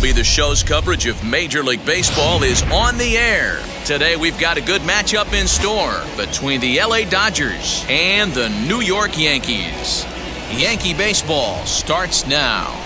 MLB The Show's coverage of Major League Baseball is on the air. Today we've got a good matchup in store between the LA Dodgers and the New York Yankees. Yankee baseball starts now.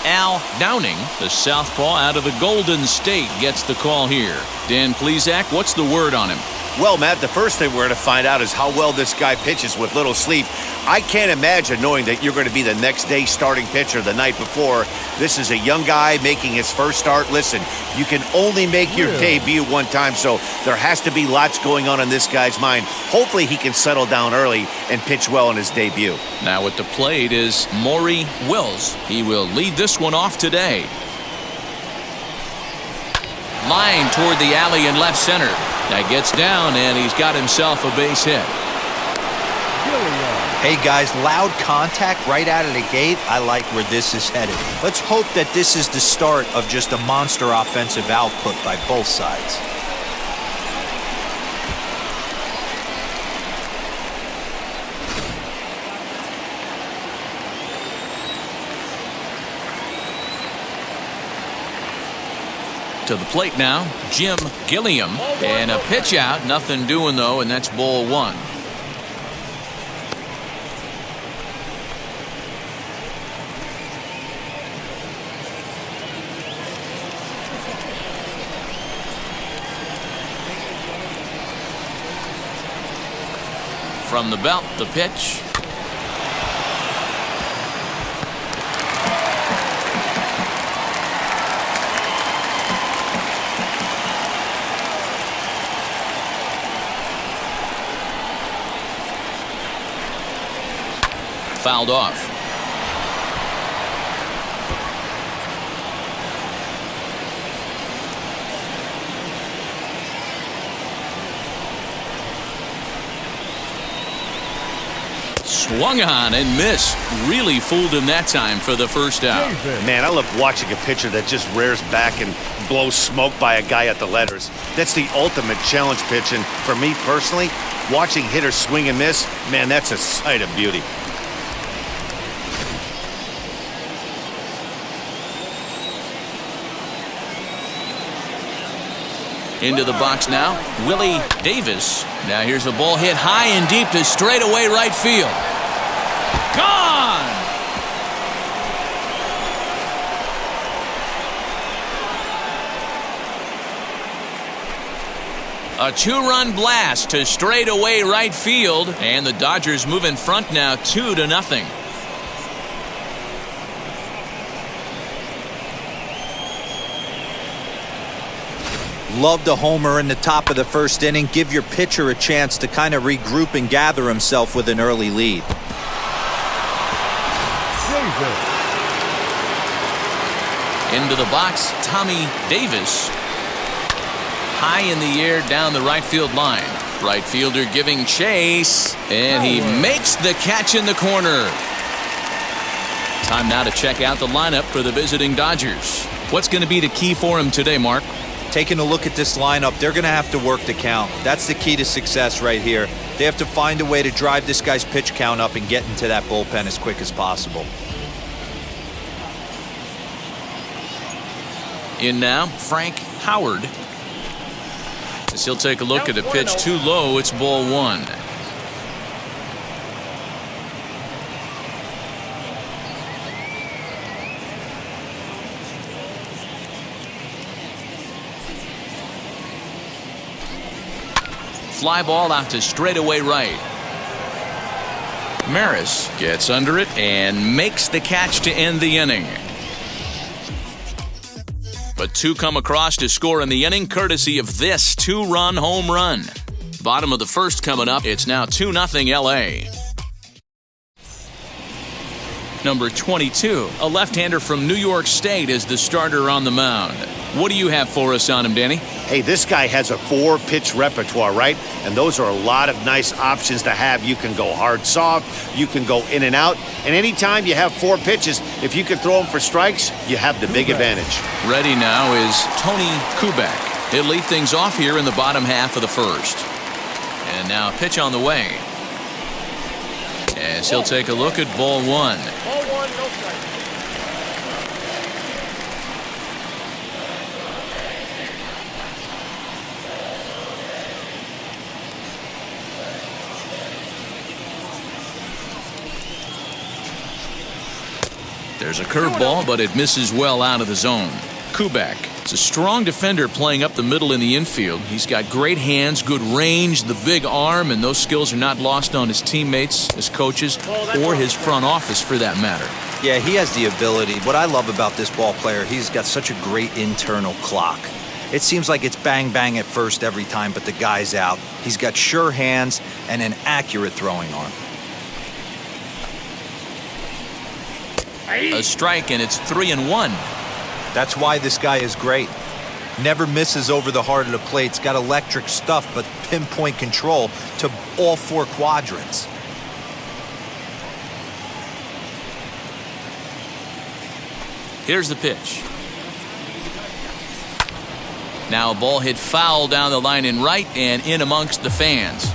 Al Downing, the southpaw out of the Golden State, gets the call here. Dan Plesac, what's the word on him? Well, Matt, the first thing we're going to find out is how well this guy pitches with little sleep. I can't imagine knowing that you're going to be the next day starting pitcher the night before. This is a young guy making his first start. Listen, you can only make your debut one time, so there has to be lots going on in this guy's mind. Hopefully he can settle down early and pitch well in his debut. Now at the plate is Maury Wills. He will lead this one off today. Line toward the alley in left center. That gets down, and he's got himself a base hit. Hey guys, loud contact right out of the gate. I like where this is headed. Let's hope that this is the start of just a monster offensive output by both sides. To the plate now, Jim Gilliam, and a pitch out, nothing doing though, and that's ball one. From the belt, the pitch. Fouled off. Swung on and missed. Really fooled him that time for the first out. Man, I love watching a pitcher that just rears back and blows smoke by a guy at the letters. That's the ultimate challenge pitch, and for me personally, watching hitters swing and miss, man, that's a sight of beauty. Into the box now, Willie Davis. Now here's a ball hit high and deep to straightaway right field. Gone! A two-run blast to straightaway right field, and the Dodgers move in front now 2-0. Love the homer in the top of the first inning. Give your pitcher a chance to kind of regroup and gather himself with an early lead. Into the box, Tommy Davis. High in the air down the right field line. Right fielder giving chase, and he makes the catch in the corner. Time now to check out the lineup for the visiting Dodgers. What's going to be the key for him today, Mark? Taking a look at this lineup, they're going to have to work the count. That's the key to success right here. They have to find a way to drive this guy's pitch count up and get into that bullpen as quick as possible. In now, Frank Howard. As he'll take a look at a pitch too low, it's ball one. Fly ball out to straightaway right. Maris gets under it and makes the catch to end the inning. But two come across to score in the inning, courtesy of this two-run home run. Bottom of the first coming up. It's now 2-0 LA. Number 22, a left-hander from New York State, is the starter on the mound. What do you have for us on him, Danny? Hey, this guy has a 4-pitch repertoire, right? And those are a lot of nice options to have. You can go hard, soft. You can go in and out. And anytime you have 4 pitches, if you can throw them for strikes, you have the big advantage. Ready now is Tony Kubek. He'll lead things off here in the bottom half of the first. And now a pitch on the way. As he'll take a look at ball one. Ball one, no strike. There's a curveball, but it misses well out of the zone. Kubek is a strong defender playing up the middle in the infield. He's got great hands, good range, the big arm, and those skills are not lost on his teammates, his coaches, or his front office for that matter. Yeah, he has the ability. What I love about this ball player, he's got such a great internal clock. It seems like it's bang bang at first every time, but the guy's out. He's got sure hands and an accurate throwing arm. A strike, and it's 3-1. That's why this guy is great. Never misses over the heart of the plate. He's got electric stuff, but pinpoint control to all four quadrants. Here's the pitch. Now a ball hit foul down the line in right and in amongst the fans.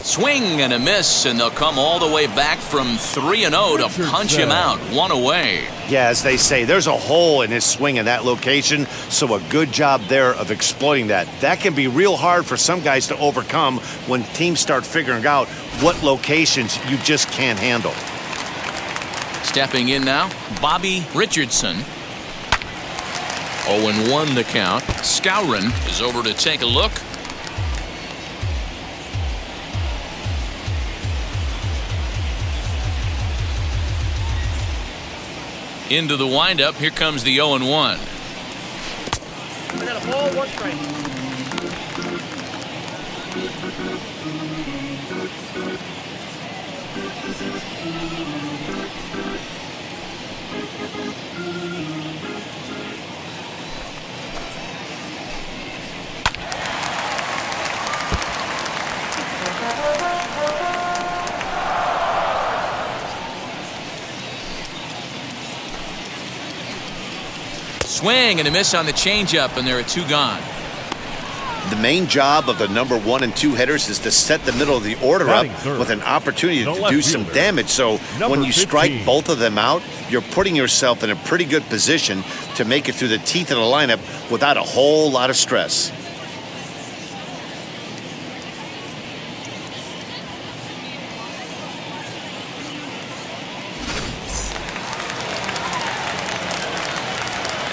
Swing and a miss, and they'll come all the way back from 3-0 to punch him out. One away. Yeah, as they say, there's a hole in his swing in that location, so a good job there of exploiting that. That can be real hard for some guys to overcome when teams start figuring out what locations you just can't handle. Stepping in now, Bobby Richardson. 0-1 the count. Skowron is over to take a look. Into the windup. Here comes the 0-1. I got a ball, one strike. Swing and a miss on the changeup, and there are two gone. The main job of the number 1 and 2 hitters is to set the middle of the order up with an opportunity to do some damage. So when you strike both of them out, you're putting yourself in a pretty good position to make it through the teeth of the lineup without a whole lot of stress.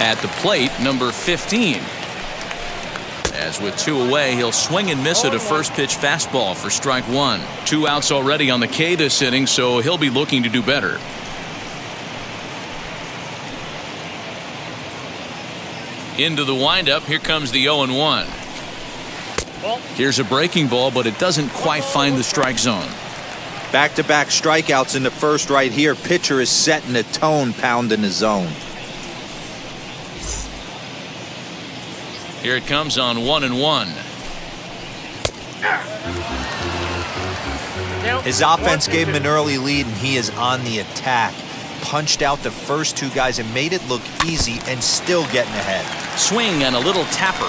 At the plate, number 15. As with 2 away, he'll swing and miss at a first pitch fastball for strike 1. 2 outs already on the K this inning, so he'll be looking to do better. Into the windup. Here comes the 0-1. Here's a breaking ball, but it doesn't quite find the strike zone. Back-to-back strikeouts in the first right here. Pitcher is setting the tone, pounding the zone. Here it comes on 1-1. His offense gave him an early lead, and he is on the attack. Punched out the first 2 guys and made it look easy and still getting ahead. Swing and a little tapper.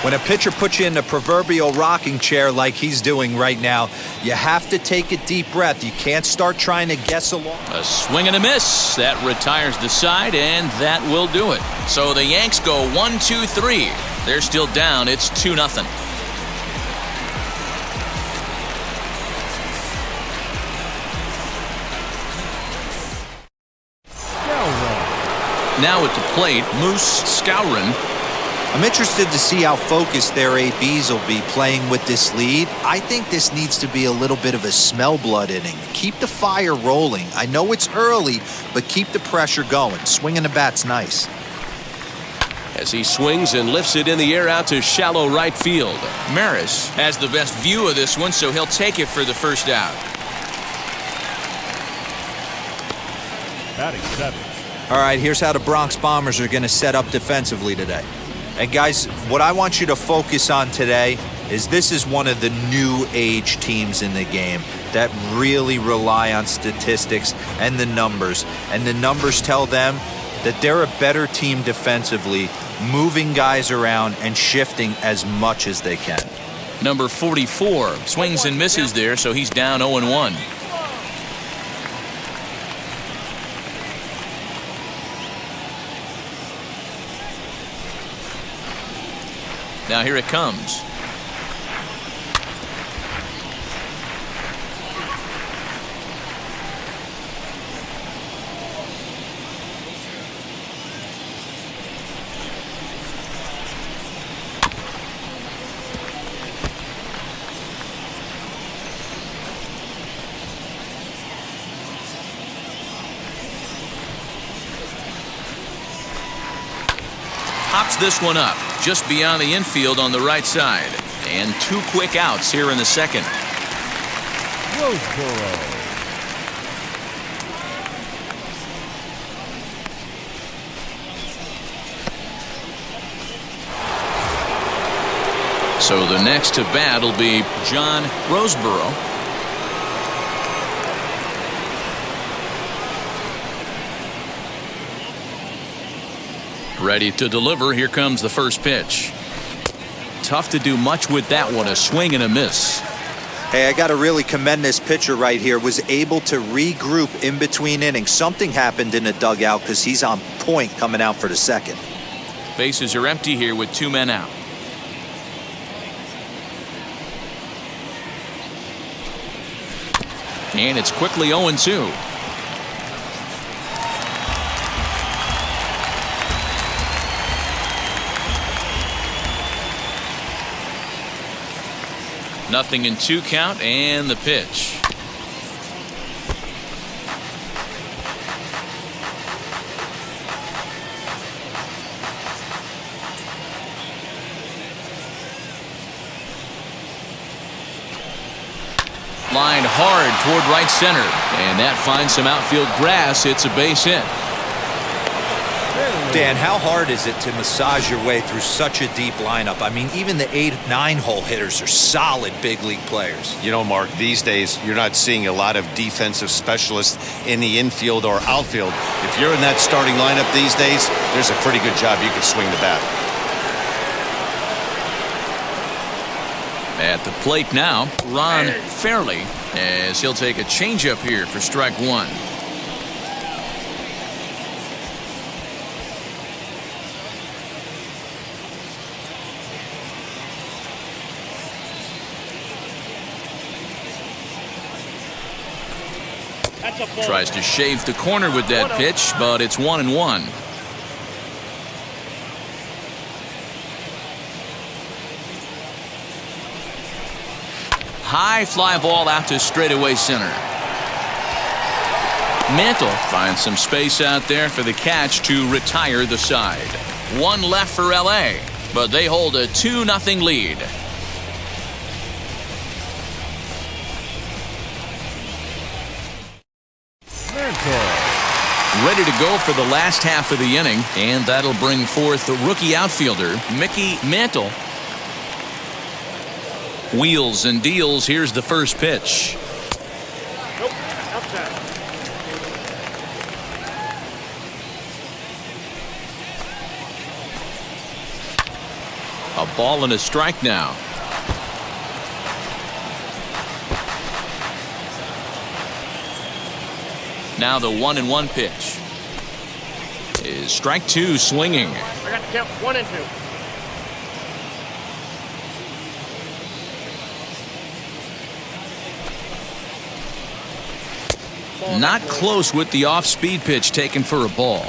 When a pitcher puts you in the proverbial rocking chair like he's doing right now, you have to take a deep breath. You can't start trying to guess along. A swing and a miss. That retires the side, and that will do it. So the Yanks go 1-2-3. They're still down. It's 2-0. Now at the plate, Moose Skowron. I'm interested to see how focused their ABs will be playing with this lead. I think this needs to be a little bit of a smell blood inning. Keep the fire rolling. I know it's early, but keep the pressure going. Swinging the bat's nice. As he swings and lifts it in the air out to shallow right field. Maris has the best view of this one, so he'll take it for the first out. Batting 7th. All right, here's how the Bronx Bombers are going to set up defensively today. And guys, what I want you to focus on today is this is one of the new age teams in the game that really rely on statistics and the numbers. And the numbers tell them that they're a better team defensively, moving guys around and shifting as much as they can. Number 44 swings and misses there, so he's down 0-1. Now here it comes. Pops this one up just beyond the infield on the right side. And 2 quick outs here in the second. So the next to bat will be John Roseboro. Ready to deliver. Here comes the first pitch. Tough to do much with that one. A swing and a miss. Hey, I got to really commend this pitcher right here. Was able to regroup in between innings. Something happened in the dugout because he's on point coming out for the second. Bases are empty here with 2 men out. And it's quickly 0-2. Nothing in 2 count, and the pitch. Lined hard toward right center, and that finds some outfield grass. It's a base hit. Dan, how hard is it to massage your way through such a deep lineup? I mean, even the 8-9 hole hitters are solid big league players. You know, Mark, these days you're not seeing a lot of defensive specialists in the infield or outfield. If you're in that starting lineup these days, there's a pretty good job you can swing the bat. At the plate now, Ron Fairley, as he'll take a changeup here for strike 1. Tries to shave the corner with that pitch, but it's 1-1. High fly ball out to straightaway center. Mantle finds some space out there for the catch to retire the side. 1 left for LA, but they hold a 2-0 lead. Ready to go for the last half of the inning, and that'll bring forth the rookie outfielder, Mickey Mantle. Wheels and deals. Here's the first pitch. Nope, outside. A ball and a strike now. Now the 1-1 pitch is strike 2, swinging. I got to count 1 and 2. Not close with the off-speed pitch taken for a ball.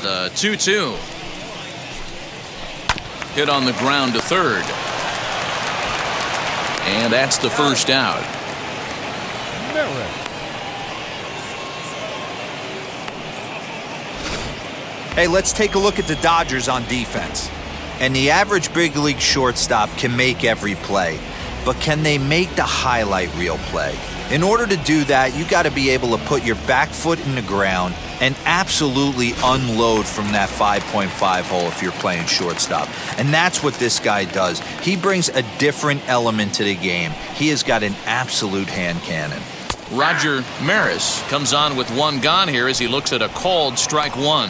The 2-2. Hit on the ground to third. And that's the first out. Hey, let's take a look at the Dodgers on defense. And the average big league shortstop can make every play, but can they make the highlight reel play? In order to do that, you got to be able to put your back foot in the ground and absolutely unload from that 5.5 hole if you're playing shortstop. And that's what this guy does. He brings a different element to the game. He has got an absolute hand cannon. Roger Maris comes on with one gone here as he looks at a called strike one.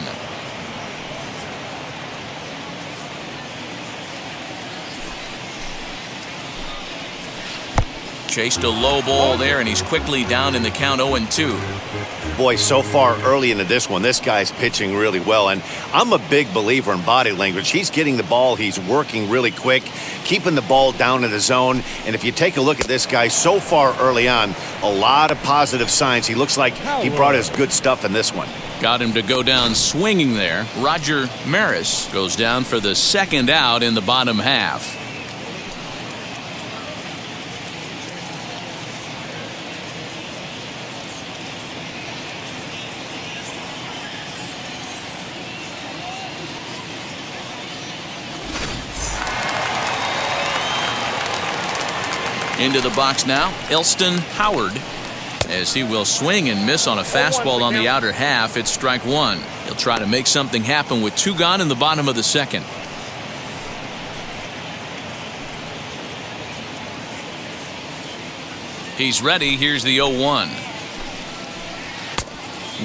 Chased a low ball there, and he's quickly down in the count 0-2. Boy, so far early into this one, this guy's pitching really well, and I'm a big believer in body language. He's getting the ball, he's working really quick, keeping the ball down in the zone, and if you take a look at this guy so far early on, a lot of positive signs. He looks like he brought his good stuff in this one. Got him to go down swinging there. Roger Maris goes down for the second out in the bottom half. Into the box now, Elston Howard, as he will swing and miss on a fastball on the outer half. It's strike one. He'll try to make something happen with two gone in the bottom of the second. He's ready. Here's the 0-1.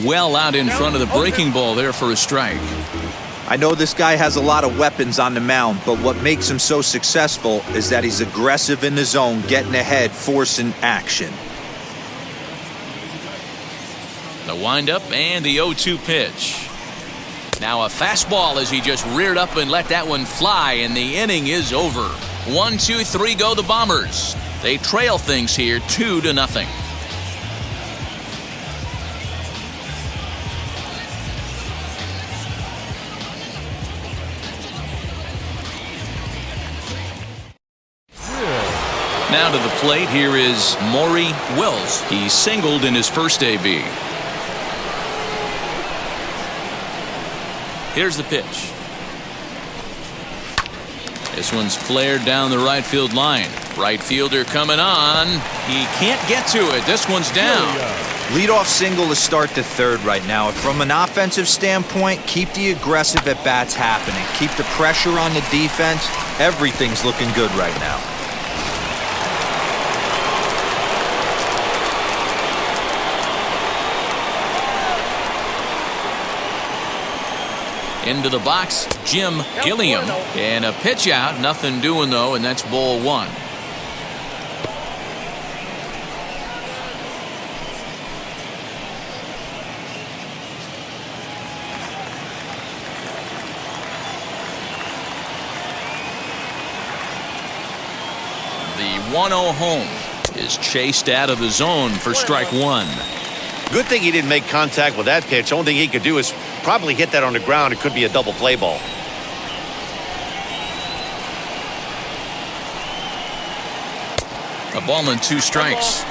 Well out in front of the breaking ball there for a strike. I know this guy has a lot of weapons on the mound, but what makes him so successful is that he's aggressive in the zone, getting ahead, forcing action. The windup and the 0-2 pitch. Now a fastball as he just reared up and let that one fly, and the inning is over. 1, 2, 3 go the Bombers. They trail things here 2-0. Now to the plate, here is Maury Wills. He singled in his first AB. Here's the pitch. This one's flared down the right field line. Right fielder coming on. He can't get to it. This one's down. Leadoff single to start the third right now. From an offensive standpoint, keep the aggressive at-bats happening. Keep the pressure on the defense. Everything's looking good right now. Into the box, Jim Gilliam. And a pitch out. Nothing doing, though, and that's ball one. The 1-0 home is chased out of the zone for strike one. Good thing he didn't make contact with that pitch. Only thing he could do is probably hit that on the ground. It could be a double play ball. A ball and 2 strikes.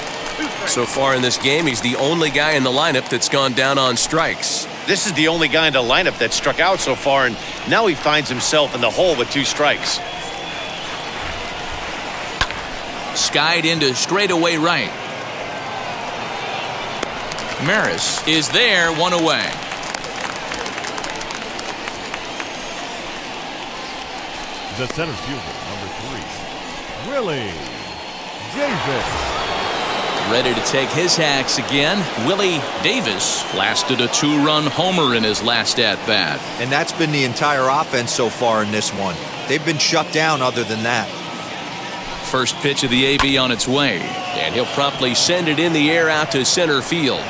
So far in this game, he's the only guy in the lineup that's gone down on strikes. This is the only guy in the lineup that struck out so far, and now he finds himself in the hole with 2 strikes. Skied into straightaway right. Maris is there, 1 away. The center fielder, number 3, Willie Davis. Ready to take his hacks again. Willie Davis lasted a 2-run homer in his last at-bat. And that's been the entire offense so far in this one. They've been shut down other than that. First pitch of the AB on its way, and he'll promptly send it in the air out to center field.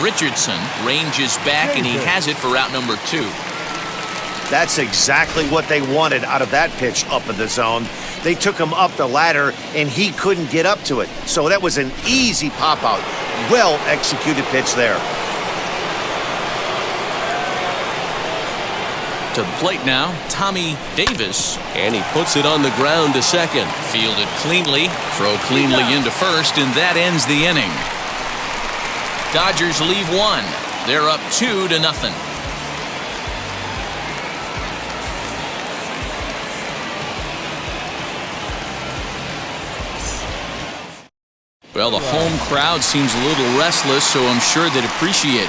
Richardson ranges back, and he has it for out number 2. That's exactly what they wanted out of that pitch up in the zone. They took him up the ladder, and he couldn't get up to it. So that was an easy pop-out. Well-executed pitch there. To the plate now, Tommy Davis. And he puts it on the ground to second. Fielded cleanly, throw cleanly into first, and that ends the inning. Dodgers leave 1. They're up 2-0. Well, the home crowd seems a little restless, so I'm sure they'd appreciate it.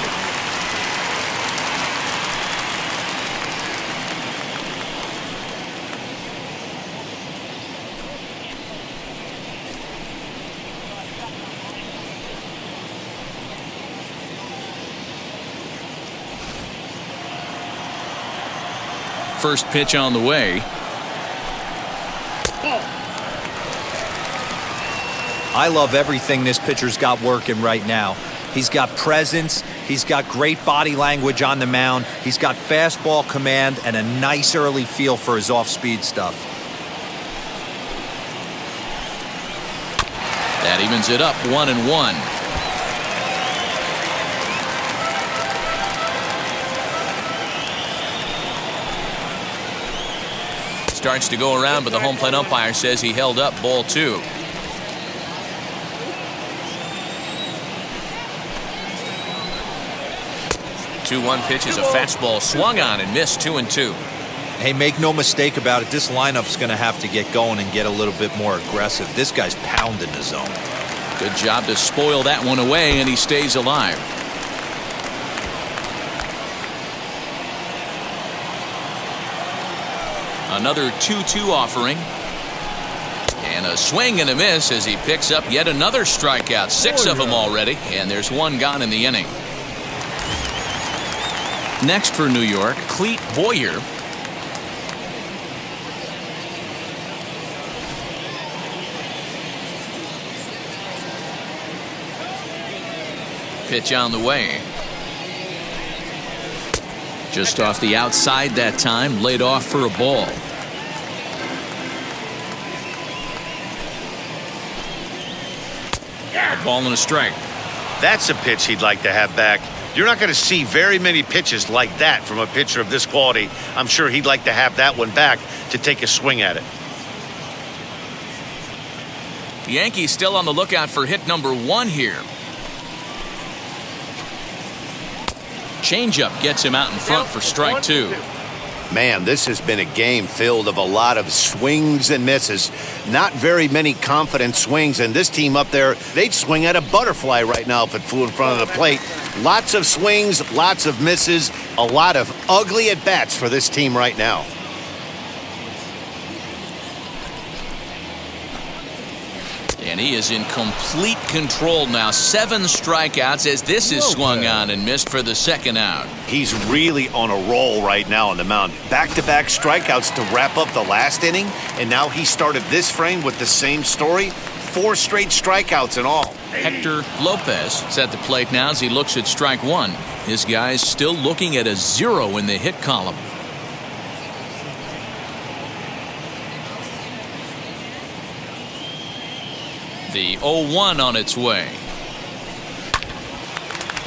First pitch on the way. I love everything this pitcher's got working right now. He's got presence. He's got great body language on the mound. He's got fastball command and a nice early feel for his off-speed stuff. That evens it up 1-1. Starts to go around, but the home plate umpire says he held up ball 2. The 2-1 pitch is a fastball swung on and missed. 2-2. Hey, make no mistake about it. This lineup's going to have to get going and get a little bit more aggressive. This guy's pounding the zone. Good job to spoil that one away, and he stays alive. Another 2-2 offering. And a swing and a miss as he picks up yet another strikeout. 6 of them already, and there's 1 gone in the inning. Next for New York, Clete Boyer. Pitch on the way. Just off the outside that time, laid off for a ball. A ball and a strike. That's a pitch he'd like to have back. You're not going to see very many pitches like that from a pitcher of this quality. I'm sure he'd like to have that one back to take a swing at it. The Yankees still on the lookout for hit number 1 here. Changeup gets him out in front for strike 2. Man, this has been a game filled of a lot of swings and misses. Not very many confident swings, and this team up there, they'd swing at a butterfly right now if it flew in front of the plate. Lots of swings, lots of misses, a lot of ugly at-bats for this team right now. And he is in complete control now. 7 strikeouts as this is swung on and missed for the second out. He's really on a roll right now on the mound. Back-to-back strikeouts to wrap up the last inning, and now he started this frame with the same story. 4 straight strikeouts in all. Hector Lopez is at the plate now as he looks at strike 1. His guy's still looking at a 0 in the hit column. The 0-1 on its way.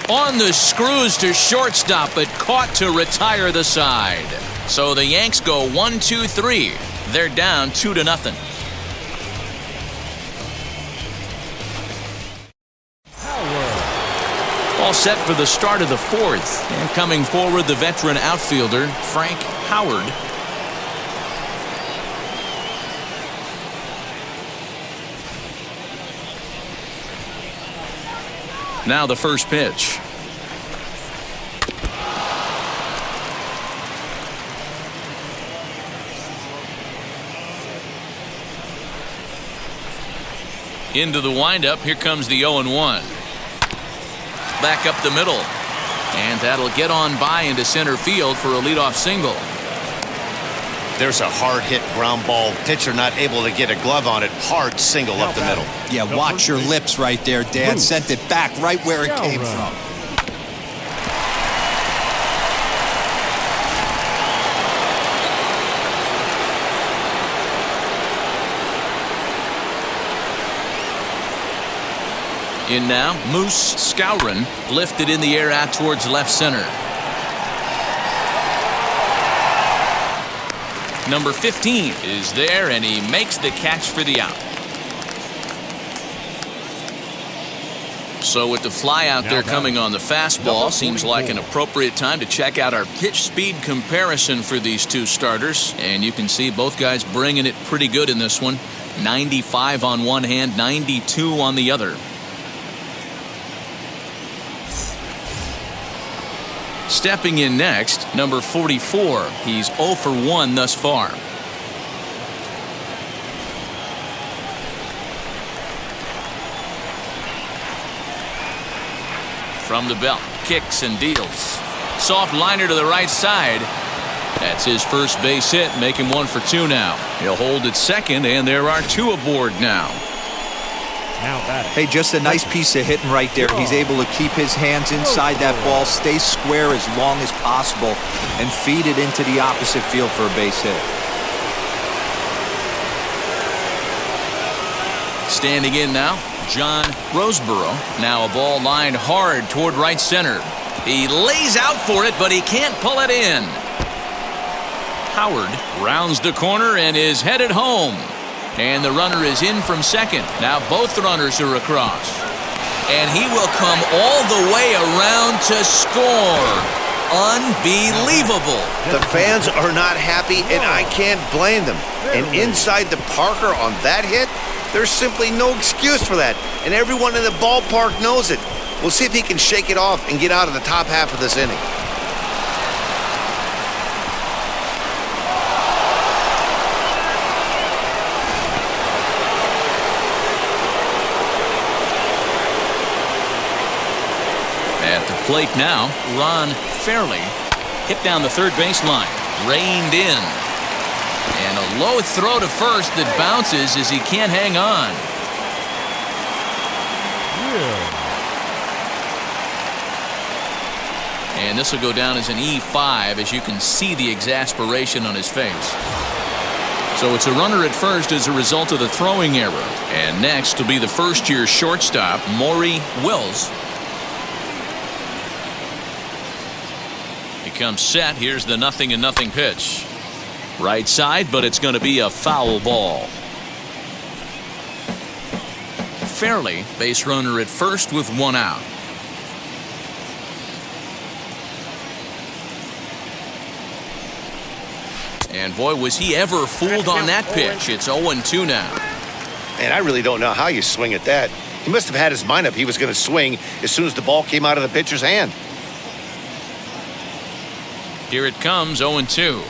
On the screws to shortstop, but caught to retire the side. So the Yanks go 1-2-3. They're down 2-0. All set for the start of the 4th. And coming forward, the veteran outfielder, Frank Howard. Now the first pitch. Into the windup. Here comes the 0-1. Back up the middle. And that'll get on by into center field for a leadoff single. There's a hard hit ground ball. Pitcher not able to get a glove on it. Hard single up the middle. Yeah, watch your lips right there, Dan. Sent it back right where it came from. In now, Moose Skowron lifted in the air out towards left center. Number 15 is there, and he makes the catch for the out. So with the fly out there coming on the fastball, seems like an appropriate time to check out our pitch speed comparison for these two starters. And you can see both guys bringing it pretty good in this one. 95 on one hand, 92 on the other. Stepping in next, number 44. He's 0 for 1 thus far. From the belt, kicks and deals. Soft liner to the right side. That's his first base hit, make him 1 for 2 now. He'll hold at second, and there are 2 aboard now. Now batting. Hey, just a nice piece of hitting right there. He's able to keep his hands inside that ball, stay square as long as possible, and feed it into the opposite field for a base hit. Standing in now, John Roseboro. Now a ball lined hard toward right center. He lays out for it, but he can't pull it in. Howard rounds the corner and is headed home. And the runner is in from second. Now both runners are across. And he will come all the way around to score. Unbelievable. The fans are not happy, and I can't blame them. And inside the Parker on that hit, there's simply no excuse for that. And everyone in the ballpark knows it. We'll see if he can shake it off and get out of the top half of this inning. At the plate now, Ron Fairley hit down the third baseline, reined in. And a low throw to first that bounces as he can't hang on. And this will go down as an E5 as you can see the exasperation on his face. So it's a runner at first as a result of the throwing error. And next will be the first-year shortstop, Maury Wills. He comes set. Here's the 0-0 pitch. Right side, but it's going to be a foul ball. Fairley, base runner at first with 1 out. And boy, was he ever fooled on that pitch. It's 0-2 now. And I really don't know how you swing at that. He must have had his mind up he was going to swing as soon as the ball came out of the pitcher's hand. Here it comes, 0-2.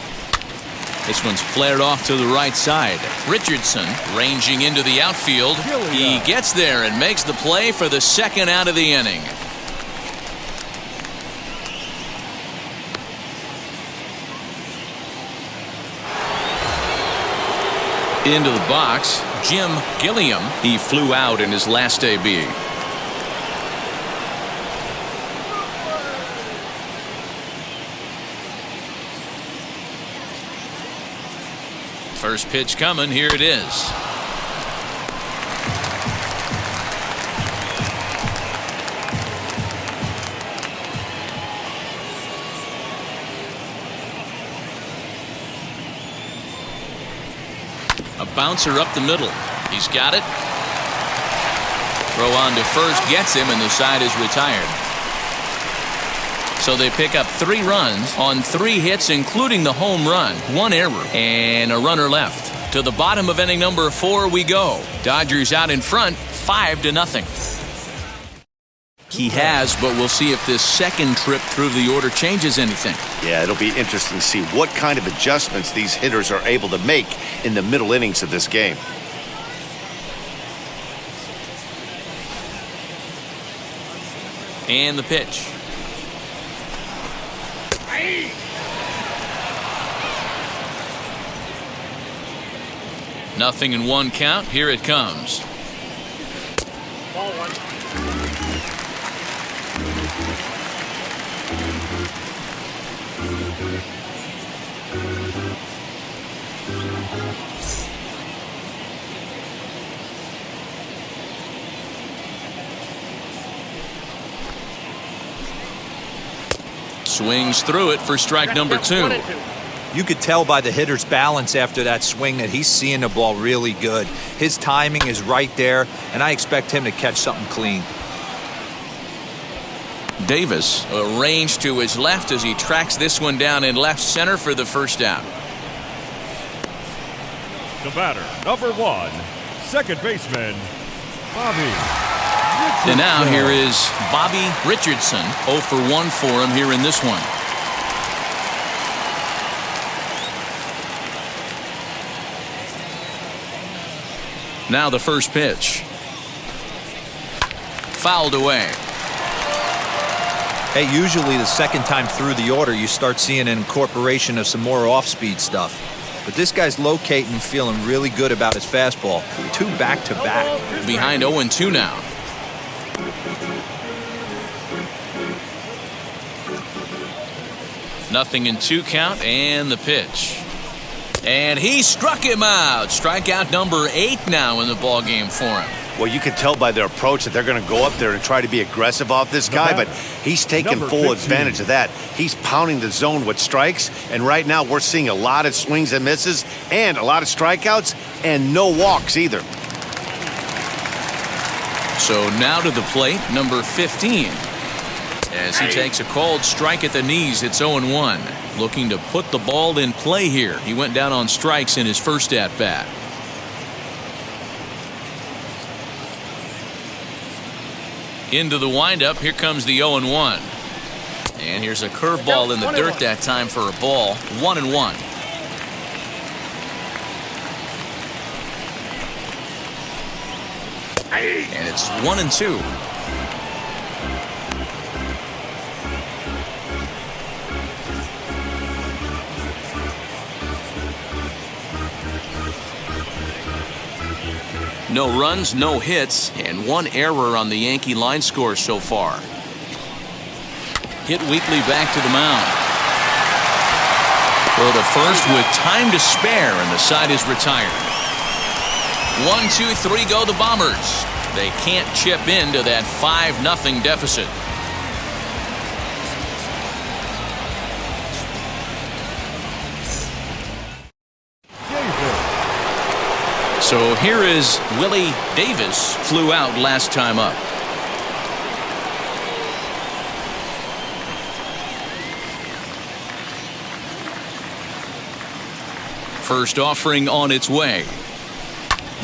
This one's flared off to the right side. Richardson ranging into the outfield. He gets there and makes the play for the second out of the inning. Into the box, Jim Gilliam. He flew out in his last AB. First pitch coming. Here it is. A bouncer up the middle. He's got it. Throw on to first gets him, and the side is retired. So they pick up 3 runs on 3 hits, including the home run, 1 error, and a runner left. To the bottom of inning number 4 we go. Dodgers out in front, 5-0. He has, but we'll see if this second trip through the order changes anything. Yeah, it'll be interesting to see what kind of adjustments these hitters are able to make in the middle innings of this game. And the pitch. Nothing in 1 count. Here it comes. Ball 1. Swings through it for strike number 2. You could tell by the hitter's balance after that swing that he's seeing the ball really good. His timing is right there, and I expect him to catch something clean. Davis arranged to his left as he tracks this one down in left center for the first out. The batter, number 1, second baseman, Bobby Richardson. And now here is Bobby Richardson. 0 for 1 for him here in this one. Now the first pitch. Fouled away. Hey, usually the second time through the order, you start seeing an incorporation of some more off-speed stuff. But this guy's locating, feeling really good about his fastball. 2 back-to-back. Behind 0-2 now. Nothing in 2 count, and the pitch. And he struck him out. Strikeout number 8 now in the ball game for him. Well, you can tell by their approach that they're going to go up there and try to be aggressive off this guy, but he's taking full advantage of that. He's pounding the zone with strikes, and right now we're seeing a lot of swings and misses and a lot of strikeouts and no walks either. So now to the plate, number 15. As he takes a called strike at the knees, it's 0-1. Looking to put the ball in play here. He went down on strikes in his first at-bat. Into the windup, here comes the 0-1. And here's a curveball in the dirt that time for a ball. 1-1. And it's 1-2. No runs, no hits, and 1 error on the Yankee line score so far. Hit weakly back to the mound. Throw to first with time to spare, and the side is retired. 1, 2, 3 go the Bombers. They can't chip into that 5-0 deficit. So here is Willie Davis. Flew out last time up. First offering on its way.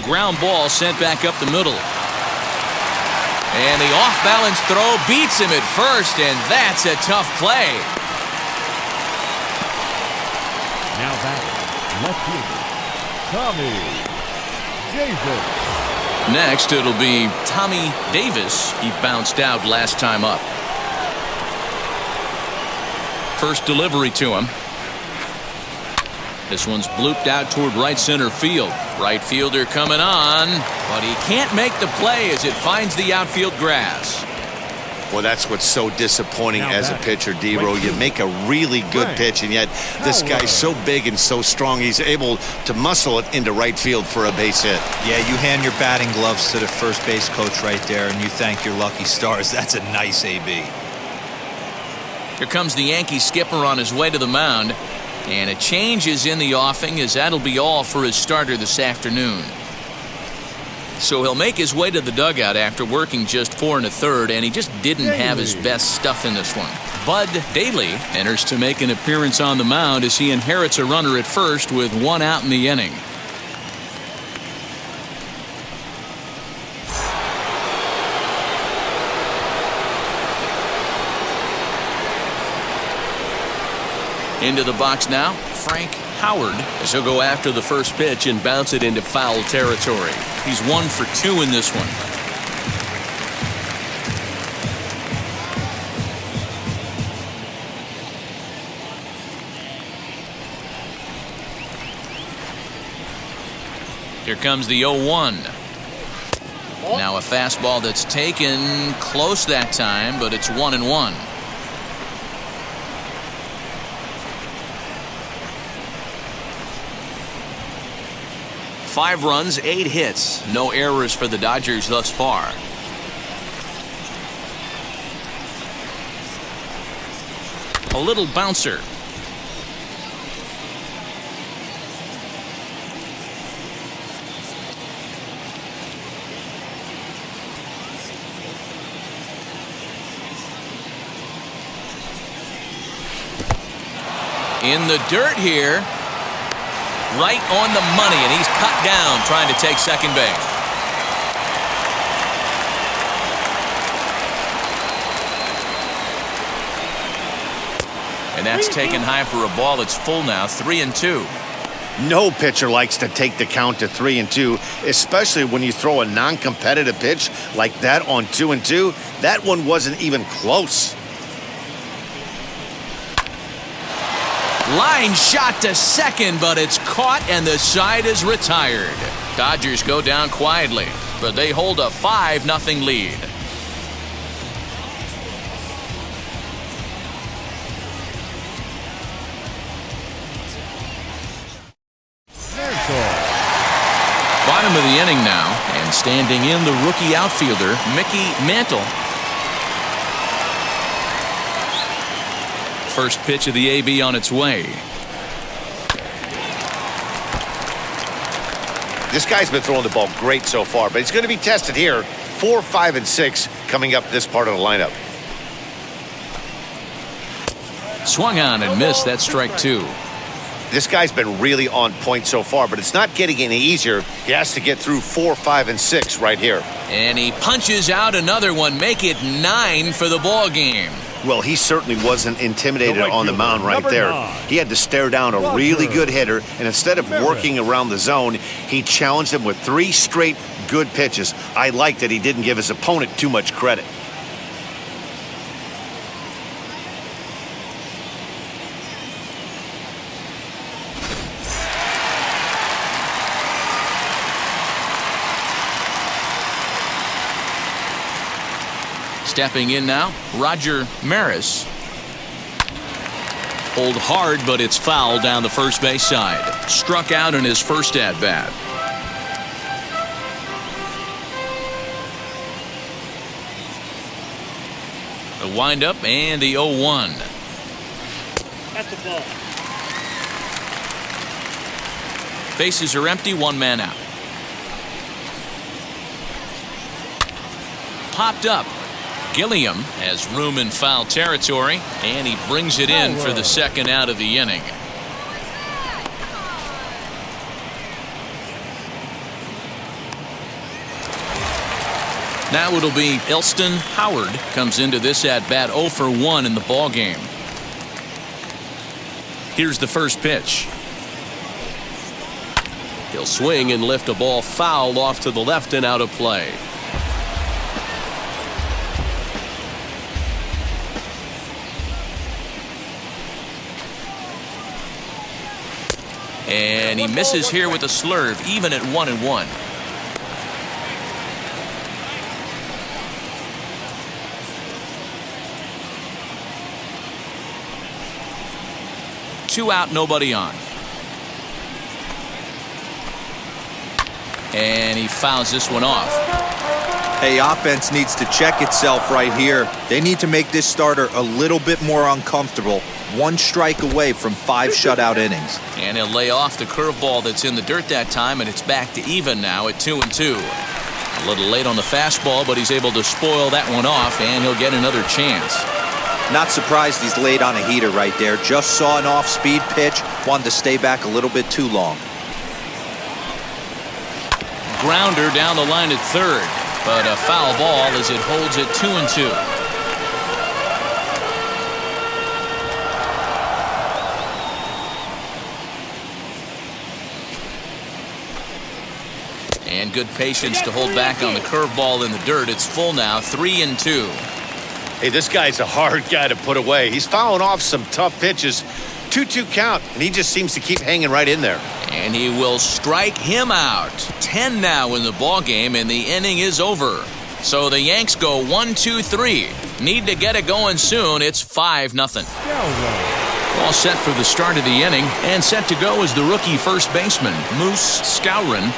Ground ball sent back up the middle. And the off-balance throw beats him at first, and that's a tough play. Now back, left fielder, Tommy Davis. Next, it'll be Tommy Davis. He bounced out last time up. First delivery to him. This one's blooped out toward right center field. Right fielder coming on, but he can't make the play as it finds the outfield grass. Well, that's what's so disappointing as a pitcher, D-Row. You make a really good pitch, and yet this guy's so big and so strong, he's able to muscle it into right field for a base hit. Yeah, you hand your batting gloves to the first base coach right there, and you thank your lucky stars. That's a nice AB. Here comes the Yankee skipper on his way to the mound. And a change is in the offing, as that'll be all for his starter this afternoon. So he'll make his way to the dugout after working just 4 1/3, and he just didn't have his best stuff in this one. Bud Daly enters to make an appearance on the mound as he inherits a runner at first with 1 out in the inning. Into the box now, Frank Howard, as he'll go after the first pitch and bounce it into foul territory. He's 1 for 2 in this one. Here comes the 0-1. Now a fastball that's taken close that time, but it's 1-1. 5 runs, 8 hits. No errors for the Dodgers thus far. A little bouncer. In the dirt here. Right on the money, and he's cut down trying to take second base. And that's taken high for a ball. It's full now, 3-2. No pitcher likes to take the count to 3-2, especially when you throw a non-competitive pitch like that on 2-2. That one wasn't even close. Line shot to second, but it's caught and the side is retired. Dodgers go down quietly, but they hold a 5-0 lead. Bottom of the inning now, and standing in the rookie outfielder, Mickey Mantle. First pitch of the AB on its way. This guy's been throwing the ball great so far, but he's going to be tested here. 4, 5, and 6 coming up this part of the lineup. Swung on and missed. That strike 2. This guy's been really on point so far, but it's not getting any easier. He has to get through 4, 5, and 6 right here. And he punches out another one, make it 9 for the ball game. Well, he certainly wasn't intimidated on the mound right there. He had to stare down a really good hitter, and instead of working around the zone, he challenged him with 3 straight good pitches. I like that he didn't give his opponent too much credit. Stepping in now, Roger Maris. Hold hard, but it's foul down the first base side. Struck out in his first at-bat. The windup and the 0-1. That's the ball. Bases are empty, 1 man out. Popped up. Gilliam has room in foul territory, and he brings it in for the second out of the inning. Now it'll be Elston Howard comes into this at-bat 0 for 1 in the ball game. Here's the first pitch. He'll swing and lift a ball foul off to the left and out of play. And he misses here with a slurve, even at 1-1. Two out, nobody on. And he fouls this one off. Hey, offense needs to check itself right here. They need to make this starter a little bit more uncomfortable. 1 strike away from 5 shutout innings. And he'll lay off the curveball that's in the dirt that time, and it's back to even now at 2-2. A little late on the fastball, but he's able to spoil that one off, and he'll get another chance. Not surprised he's late on a heater right there. Just saw an off-speed pitch, wanted to stay back a little bit too long. Grounder down the line at third, but a foul ball as it holds at 2-2. And good patience to hold back on the curveball in the dirt. It's full now, 3-2. Hey, this guy's a hard guy to put away. He's fouling off some tough pitches. 2-2 count, and he just seems to keep hanging right in there. And he will strike him out. 10 now in the ball game, and the inning is over. So the Yanks go 1-2-3. Need to get it going soon. It's 5-0. All set for the start of the inning, and set to go is the rookie first baseman, Moose Skowron.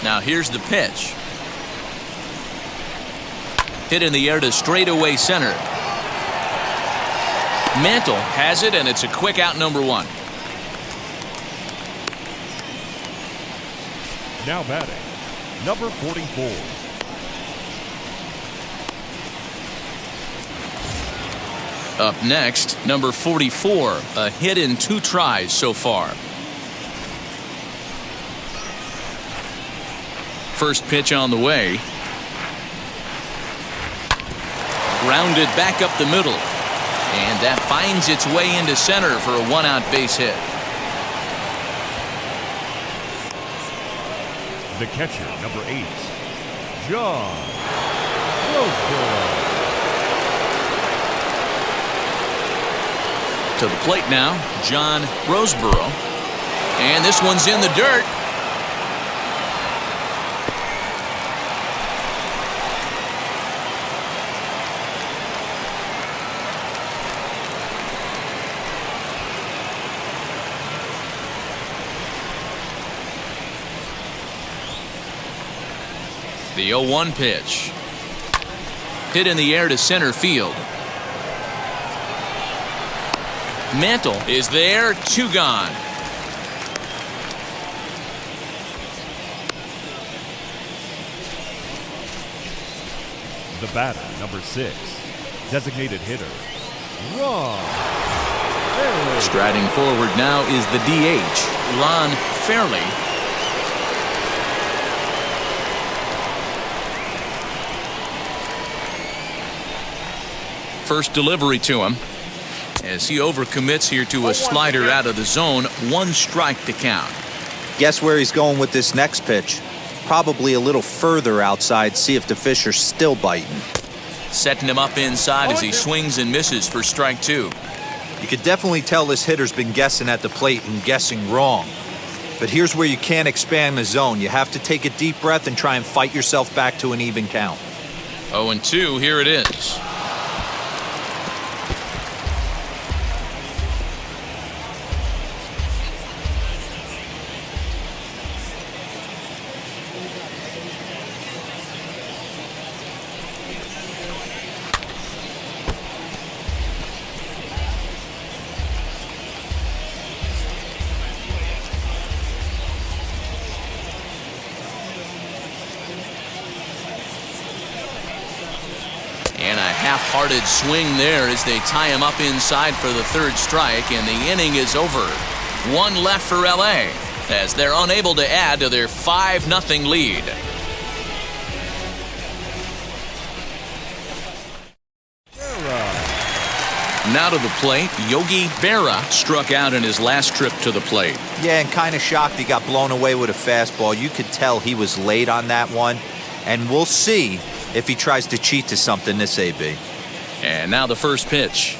Now here's the pitch. Hit in the air to straightaway center. Mantle has it, and it's a quick out, number 1. Now batting, number 44. Up next, number 44, a hit in 2 tries so far. first pitch on the way. Grounded back up the middle. And that finds its way into center for a one-out base hit. The catcher, number 8, John Roseboro. To the plate now, John Roseboro. And this one's in the dirt. The 0-1 pitch. Hit in the air to center field. Mantle is there, 2 gone. The batter, number 6, designated hitter, Ron Fairly. Striding forward now is the DH, Ron Fairly. First delivery to him as he overcommits here to a slider out of the zone. 1 strike to count. Guess where he's going with this next pitch? Probably a little further outside, see if the fish are still biting. Setting him up inside as he swings and misses for strike 2. You could definitely tell this hitter's been guessing at the plate and guessing wrong. But here's where you can't expand the zone. You have to take a deep breath and try and fight yourself back to an even count. 0-2, here it is. And a half-hearted swing there as they tie him up inside for the 3rd strike, and the inning is over. 1 left for LA as they're unable to add to their 5-0 lead. Now to the plate, Yogi Berra struck out in his last trip to the plate. Yeah, and kind of shocked he got blown away with a fastball. You could tell he was late on that one, and we'll see if he tries to cheat to something this AB. And now the first pitch.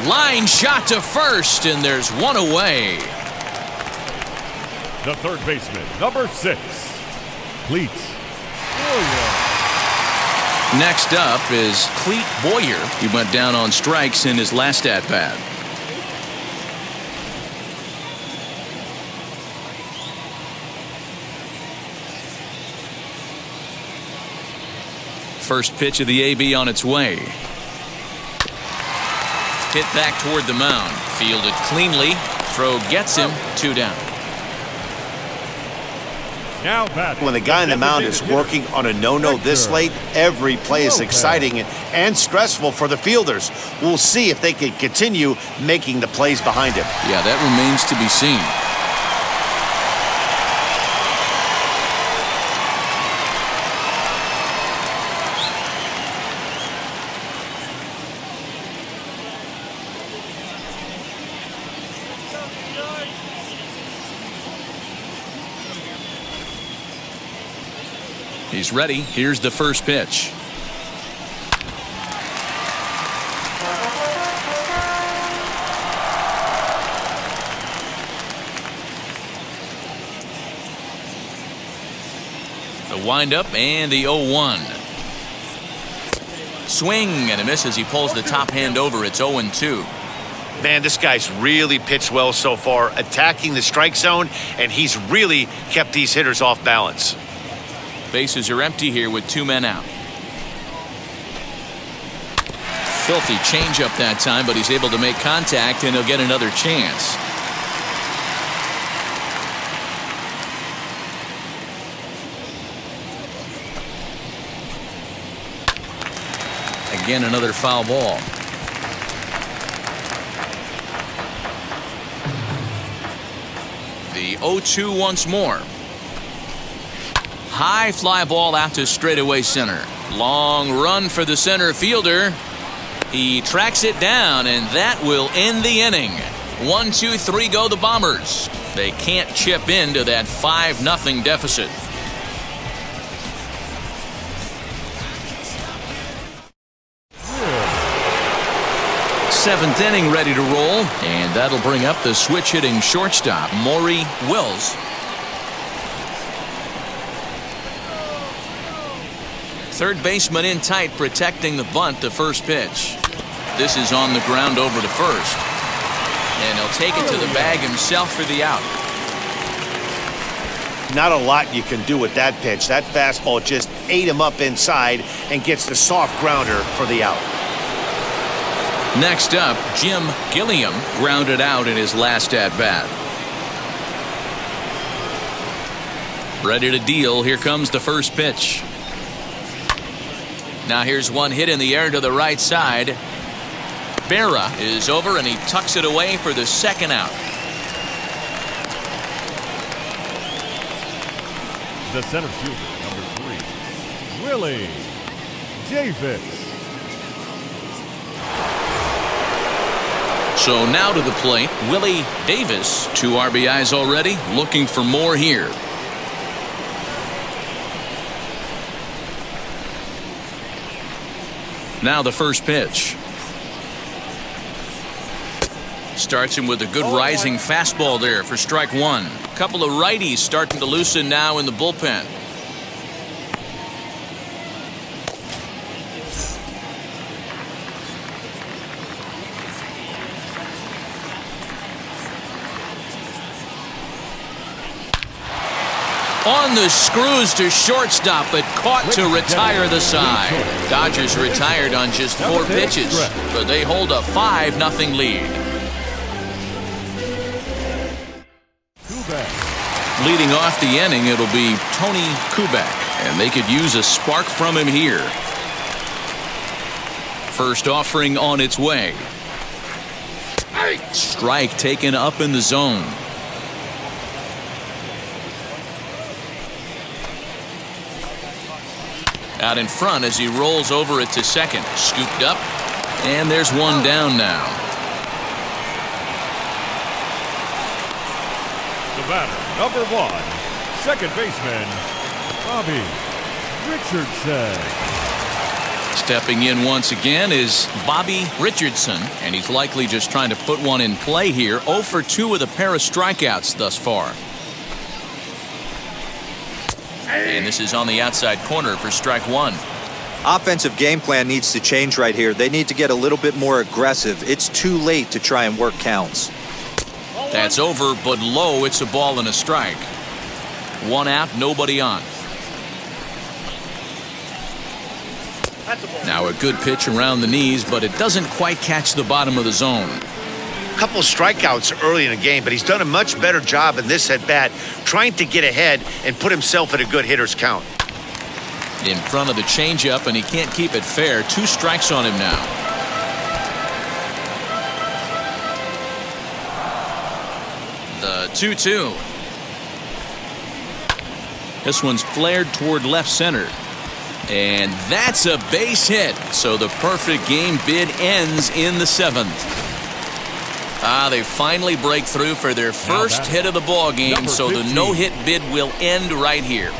Line shot to first, and there's 1 away. The third baseman, number 6, Cleats. Next up is Cleat Boyer. He went down on strikes in his last at-bat. First pitch of the AB on its way. Hit back toward the mound. Fielded cleanly. Throw gets him. 2 down. Now batting. When the guy on the mound is working on a no-no this late, every play is exciting and stressful for the fielders. We'll see if they can continue making the plays behind him. Yeah, that remains to be seen. He's ready. Here's the first pitch. The windup and the 0-1. Swing and a miss as he pulls the top hand over. It's 0-2. Man, this guy's really pitched well so far, attacking the strike zone, and he's really kept these hitters off balance. Bases are empty here with 2 men out. Filthy changeup that time, but he's able to make contact, and he'll get another chance. Again, another foul ball. The 0-2 once more. high fly ball out to straightaway center. Long run for the center fielder. He tracks it down, and that will end the inning. 1, 2, 3 go the Bombers. They can't chip into that 5-0 deficit. Seventh inning ready to roll, and that'll bring up the switch-hitting shortstop, Maury Wills. Third baseman in tight, protecting the bunt, the first pitch. This is on the ground over to first. And he'll take it to the bag himself for the out. Not a lot you can do with that pitch. That fastball just ate him up inside and gets the soft grounder for the out. Next up, Jim Gilliam grounded out in his last at-bat. Ready to deal. Here comes the first pitch. Now here's one hit in the air to the right side. Berra is over, and he tucks it away for the second out. The center fielder, number 3, Willie Davis. So now to the plate, Willie Davis. 2 RBIs already, looking for more here. Now the first pitch. Starts him with a good rising fastball there for strike 1. A couple of righties starting to loosen now in the bullpen. On the screws to shortstop, but caught to retire the side. Dodgers retired on just 4 pitches, but they hold a 5-0 lead. Leading off the inning, it'll be Tony Kubek, and they could use a spark from him here. First offering on its way. Strike taken up in the zone. Out in front as he rolls over it to second. Scooped up, and there's one down now. The batter, number 1, second baseman, Bobby Richardson. Stepping in once again is Bobby Richardson, and he's likely just trying to put one in play here. 0 for 2 with a pair of strikeouts thus far. And this is on the outside corner for strike 1. Offensive game plan needs to change right here. They need to get a little bit more aggressive. It's too late to try and work counts. That's over, but low. It's a ball and a strike. 1 out, nobody on. Now a good pitch around the knees, but it doesn't quite catch the bottom of the zone. Couple strikeouts early in the game, but he's done a much better job in this at-bat trying to get ahead and put himself at a good hitter's count. In front of the changeup, and he can't keep it fair. 2 strikes on him now. The 2-2. This one's flared toward left center. And that's a base hit. So the perfect game bid ends in the 7th. They finally break through for their first hit of the ball game, so the no-hit bid will end right here.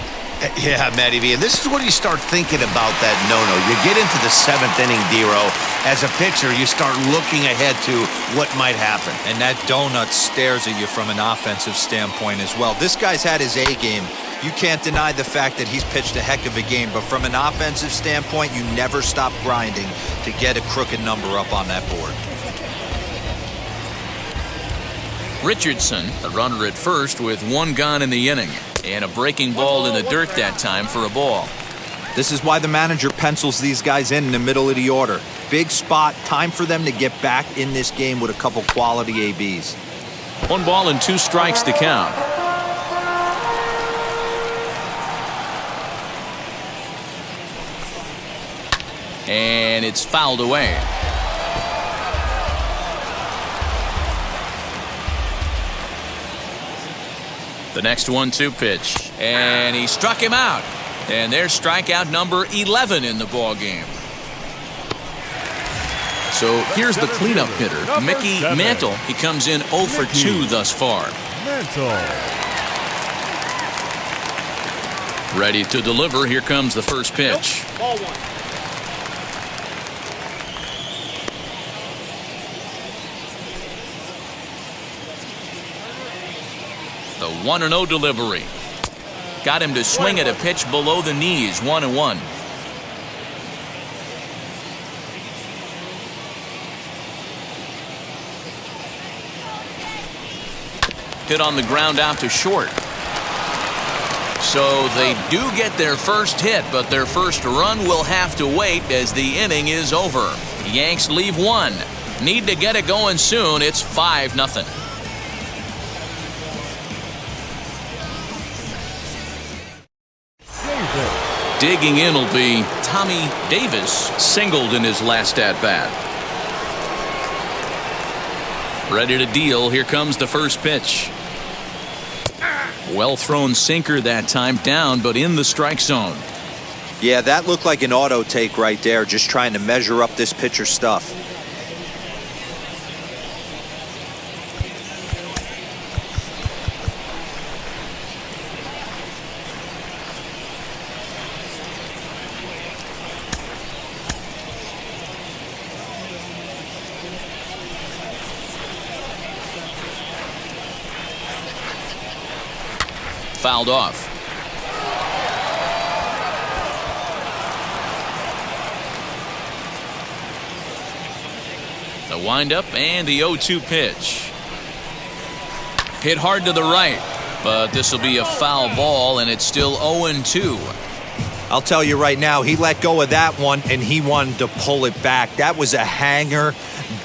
Yeah, Matty V, and this is when you start thinking about that no-no. You get into the 7th inning, D-Row. As a pitcher, you start looking ahead to what might happen. And that donut stares at you from an offensive standpoint as well. This guy's had his A game. You can't deny the fact that he's pitched a heck of a game, but from an offensive standpoint, you never stop grinding to get a crooked number up on that board. Richardson, the runner at first with 1 gone in the inning, and a breaking ball in the dirt that time for a ball. This is why the manager pencils these guys in the middle of the order. Big spot, time for them to get back in this game with a couple quality ABs. 1 ball and 2 strikes to count. And it's fouled away. The next 1-2 pitch, and he struck him out. And there's strikeout number 11 in the ball game. So here's the cleanup hitter, Mickey Mantle. He comes in 0 for 2 thus far. Mantle. Ready to deliver. Here comes the first pitch. Ball 1. The 1-0 delivery. Got him to swing at a pitch below the knees. 1-1. Hit on the ground out to short. So they do get their first hit, but their first run will have to wait as the inning is over. The Yanks leave 1. Need to get it going soon. It's 5-0. Digging in will be Tommy Davis, singled in his last at-bat. Ready to deal. Here comes the first pitch. Well thrown sinker that time, down but in the strike zone. Yeah, that looked like an auto take right there, just trying to measure up this pitcher's stuff. Fouled off. The windup and the 0-2 pitch. Hit hard to the right, but this will be a foul ball, and it's still 0-2. I'll tell you right now, he let go of that one, and he wanted to pull it back. That was a hanger,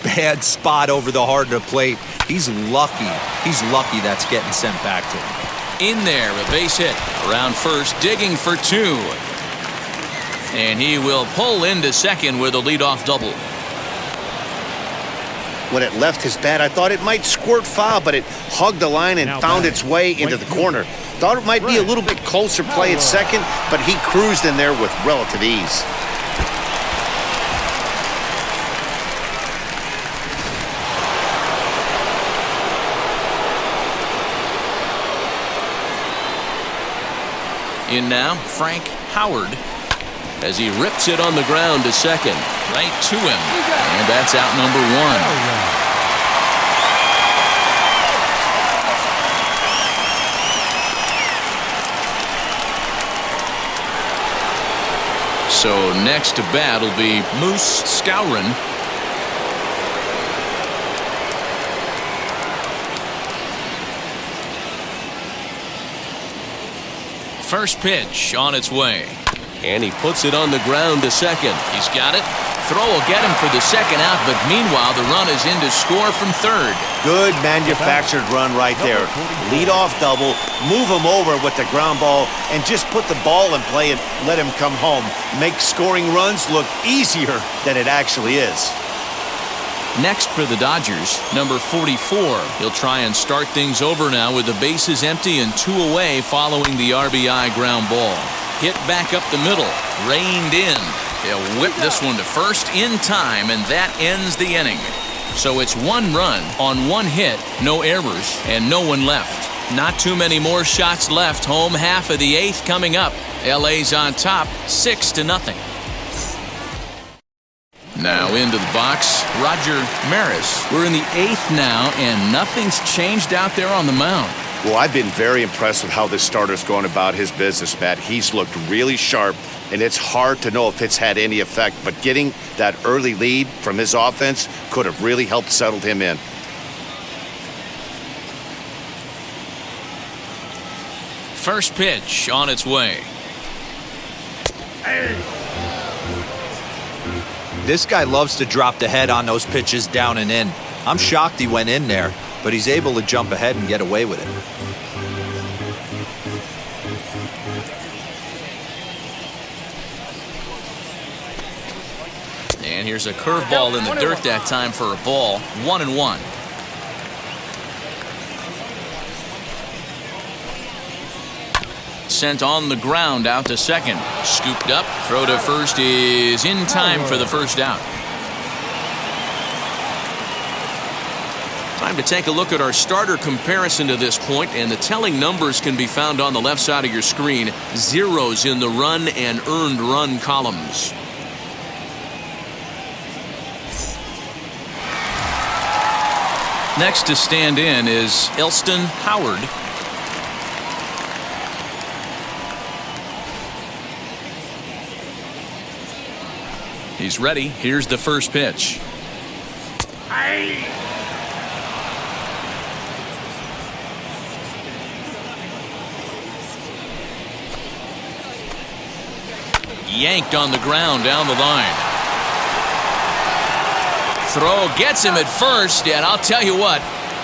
bad spot over the heart of the plate. He's lucky. He's lucky that's getting sent back to him. In there, a base hit. Around first, digging for 2. And he will pull into second with a leadoff double. When it left his bat, I thought it might squirt foul, but it hugged the line and found its way into the corner. Thought it might be a little bit closer play at second, but he cruised in there with relative ease. In now, Frank Howard, as he rips it on the ground to second. Right to him. And that's out number 1. So next to bat will be Moose Skowron. First pitch on its way. And he puts it on the ground to second. He's got it. Throw will get him for the second out, but meanwhile the run is in to score from third. Good manufactured run right there. Lead-off double, move him over with the ground ball, and just put the ball in play and let him come home. Make scoring runs look easier than it actually is. Next for the Dodgers, number 44. He'll try and start things over now with the bases empty and 2 away following the RBI ground ball. Hit back up the middle, reined in. They'll whip this one to first in time, and that ends the inning. So it's 1 run on 1 hit, no errors, and no one left. Not too many more shots left. Home half of the 8th coming up. LA's on top, 6-0. Now into the box, Roger Maris. We're in the 8th now, and nothing's changed out there on the mound. Well, I've been very impressed with how this starter's going about his business, Matt. He's looked really sharp, and it's hard to know if it's had any effect, but getting that early lead from his offense could have really helped settle him in. First pitch on its way. This guy loves to drop the head on those pitches down and in. I'm shocked he went in there, but he's able to jump ahead and get away with it. And here's a curveball in the dirt that time for a ball. 1-1. sent on the ground out to second. Scooped up. Throw to first is in time for the first out. Time to take a look at our starter comparison to this point, and the telling numbers can be found on the left side of your screen. Zeros in the run and earned run columns. Next to stand in is Elston Howard. He's ready. Here's the first pitch. Yanked on the ground down the line. Throw gets him at first, and I'll tell you what,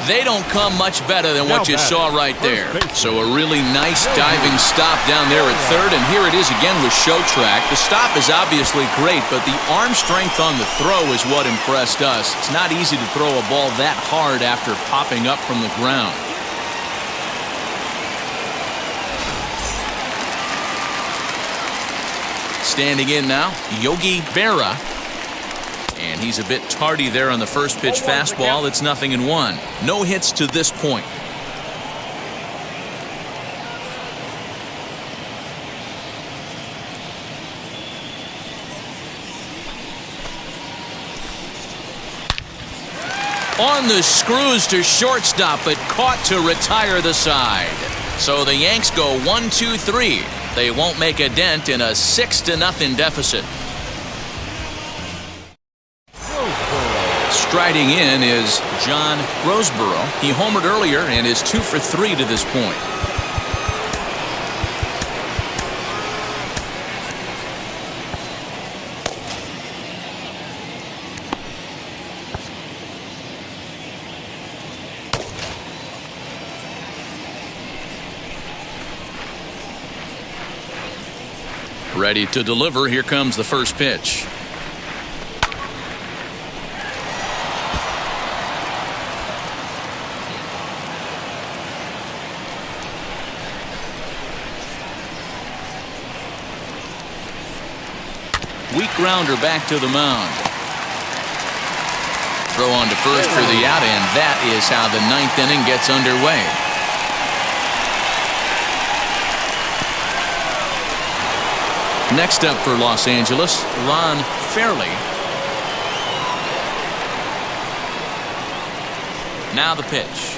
they don't come much better than what you saw right there. So a really nice diving stop down there at third, and here it is again with show track. The stop is obviously great, but the arm strength on the throw is what impressed us. It's not easy to throw a ball that hard after popping up from the ground. Standing in now, Yogi Berra. And he's a bit tardy there on the first pitch fastball. It's 0-1. No hits to this point. On the screws to shortstop, but caught to retire the side. So the Yanks go 1-2-3. They won't make a dent in a 6-0 deficit. Striding in is John Roseboro. He homered earlier and is 2 for 3 to this point. Ready to deliver. Here comes the first pitch. Weak grounder back to the mound. Throw on to first for the out, and that is how the 9th inning gets underway. Next up for Los Angeles, Ron Fairley. Now the pitch.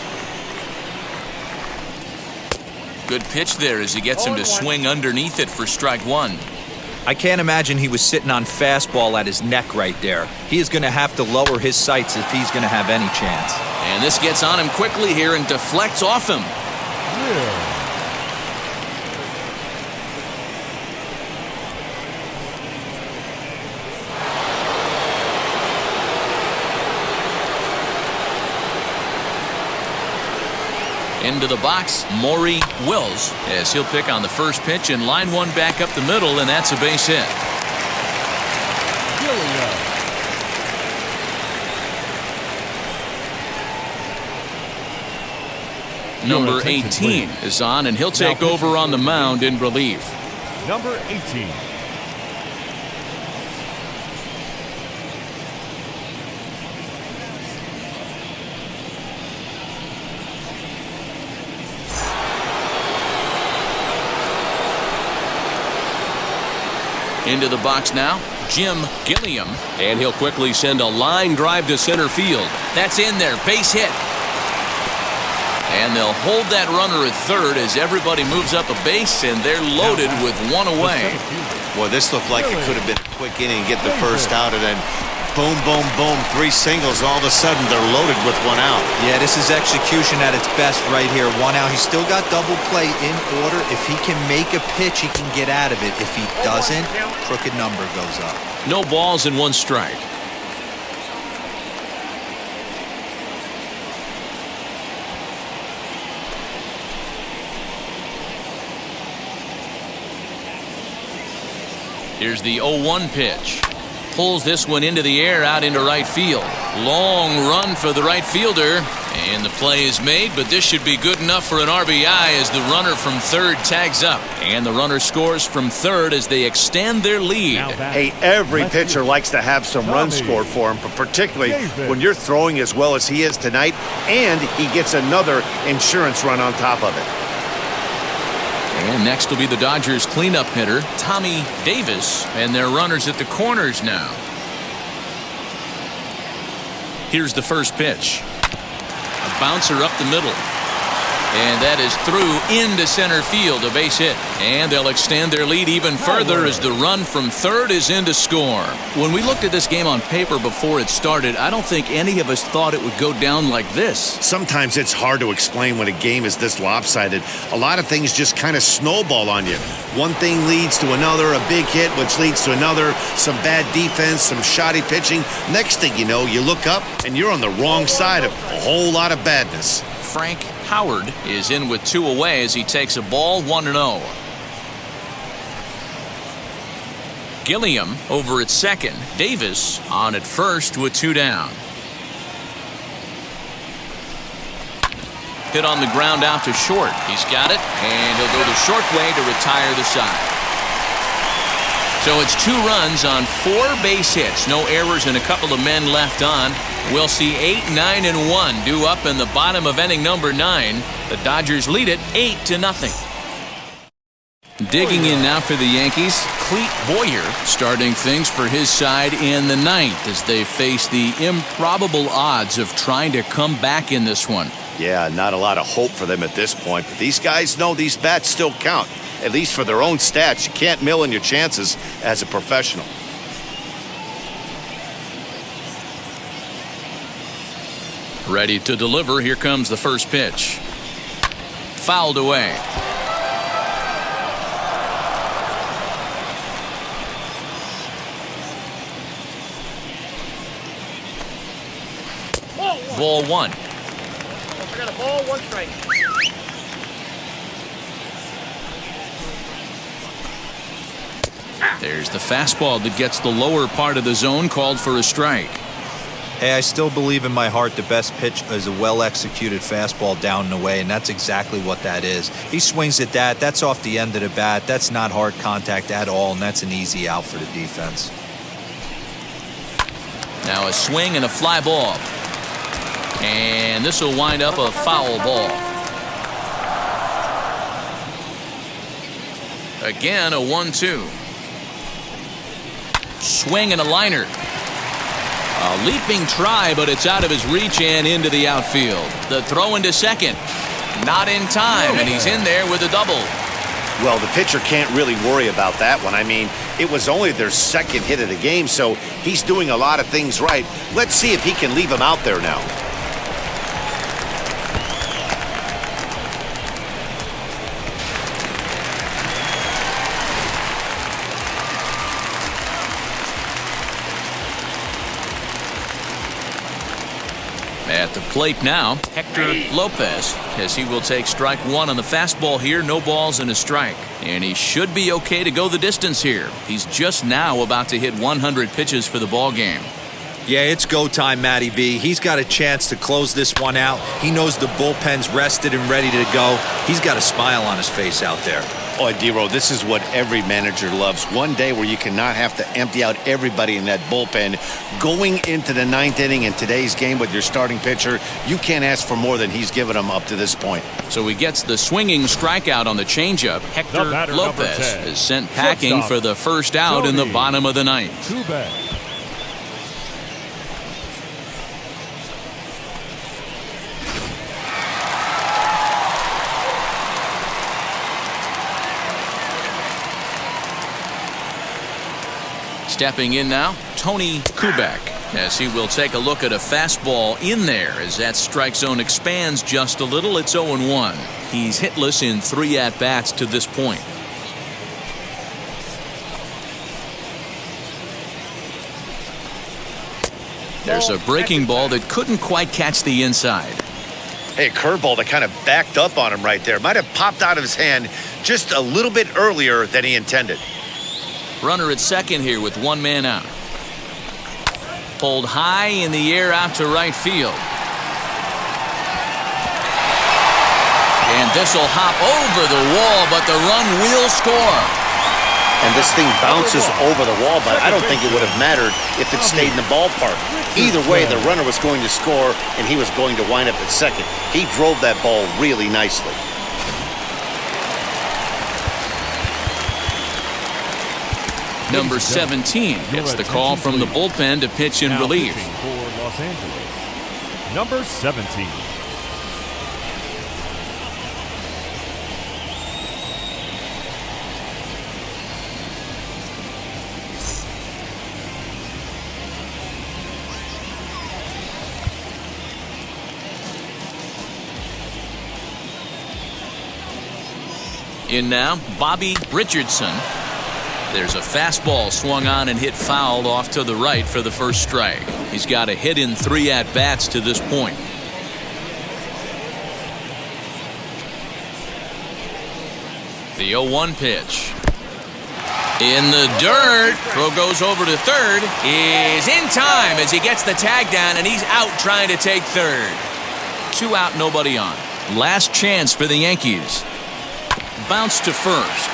Good pitch there as he gets him to swing underneath it for strike one. I can't imagine he was sitting on fastball at his neck right there. He is going to have to lower his sights if he's going to have any chance. And this gets on him quickly here and deflects off him. Into the box, Maury Wills, as he'll pick on the first pitch and line one back up the middle, and that's a base hit. Number 18 is on, and he'll take over on the mound in relief. Number 18. Into the box now, Jim Gilliam. And he'll quickly send a line drive to center field. That's in there, base hit. And they'll hold that runner at third as everybody moves up a base, and they're loaded with one away. Well, this looked like it could have been a quick inning, get the first out, and then boom, boom, boom, 3 singles. All of a sudden, they're loaded with 1 out. Yeah, this is execution at its best right here. 1 out. He's still got double play in order. If he can make a pitch, he can get out of it. If he doesn't, crooked number goes up. No balls and 1 strike. Here's the 0-1 pitch. Pulls this one into the air out into right field. Long run for the right fielder. And the play is made, but this should be good enough for an RBI as the runner from third tags up. And the runner scores from third as they extend their lead. Hey, every pitcher likes to have some runs scored for him, but particularly when you're throwing as well as he is tonight, and he gets another insurance run on top of it. And next will be the Dodgers cleanup hitter, Tommy Davis, and their runners at the corners now. Here's the first pitch. A bouncer up the middle. And that is through into center field, a base hit. And they'll extend their lead even further as the run from third is in to score. When we looked at this game on paper before it started, I don't think any of us thought it would go down like this. Sometimes it's hard to explain when a game is this lopsided. A lot of things just kind of snowball on you. One thing leads to another, a big hit, which leads to another, some bad defense, some shoddy pitching. Next thing you know, you look up and you're on the wrong side of a whole lot of badness. Frank Howard is in with 2 away as he takes a ball 1-0. Gilliam over at second. Davis on at first with 2 down. Hit on the ground out to short. He's got it, and he'll go the short way to retire the side. So it's 2 runs on 4 base hits. No errors and a couple of men left on. We'll see 8, 9, and 1 due up in the bottom of inning number 9. The Dodgers lead it 8-0. Digging in now for the Yankees, Clete Boyer starting things for his side in the 9th as they face the improbable odds of trying to come back in this one. Yeah, not a lot of hope for them at this point, but these guys know these bats still count. At least for their own stats. You can't mill in your chances as a professional. Ready to deliver. Here comes the first pitch. Fouled away. Ball 1. I got a ball, 1 strike. There's the fastball that gets the lower part of the zone, called for a strike. Hey, I still believe in my heart the best pitch is a well-executed fastball down and away, and that's exactly what that is. He swings at that. That's off the end of the bat. That's not hard contact at all, and that's an easy out for the defense. Now a swing and a fly ball. And this will wind up a foul ball. Again, a 1-2. Swing and a liner. A leaping try, but it's out of his reach and into the outfield. The throw into second. Not in time, and he's in there with a double. Well, the pitcher can't really worry about that one. I mean, it was only their second hit of the game, so he's doing a lot of things right. Let's see if he can leave him out there now. At the plate now, Hector Lopez, as he will take strike 1 on the fastball here. No balls and a strike. And he should be okay to go the distance here. He's just now about to hit 100 pitches for the ball game. Yeah, it's go time, Matty V. He's got a chance to close this one out. He knows the bullpen's rested and ready to go. He's got a smile on his face out there. Oh, D-Row, this is what every manager loves. One day where you cannot have to empty out everybody in that bullpen. Going into the 9th inning in today's game with your starting pitcher, you can't ask for more than he's given them up to this point. So he gets the swinging strikeout on the changeup. Hector Lopez is sent packing for the first out in the bottom of the 9th. Too bad. Stepping in now, Tony Kubek, as he will take a look at a fastball in there as that strike zone expands just a little. It's 0-1. He's hitless in 3 at-bats to this point. There's a breaking ball that couldn't quite catch the inside. Hey, a curveball that kind of backed up on him right there. Might have popped out of his hand just a little bit earlier than he intended. Runner at second here with 1 man out. Pulled high in the air out to right field. And this will hop over the wall, but the run will score. And this thing bounces over the wall, but I don't think it would have mattered if it stayed in the ballpark. Either way, the runner was going to score, and he was going to wind up at second. He drove that ball really nicely. Number 17 gets the call from the bullpen to pitch in Now relief. pitching for Los Angeles, number 17. In now, Bobby Richardson. There's a fastball swung on and hit foul off to the right for the first strike. He's got a hit in 3 at-bats to this point. The 0-1 pitch. In the dirt. Throw goes over to third. Is in time as he gets the tag down, and he's out trying to take third. 2 out, nobody on. Last chance for the Yankees. Bounce to first.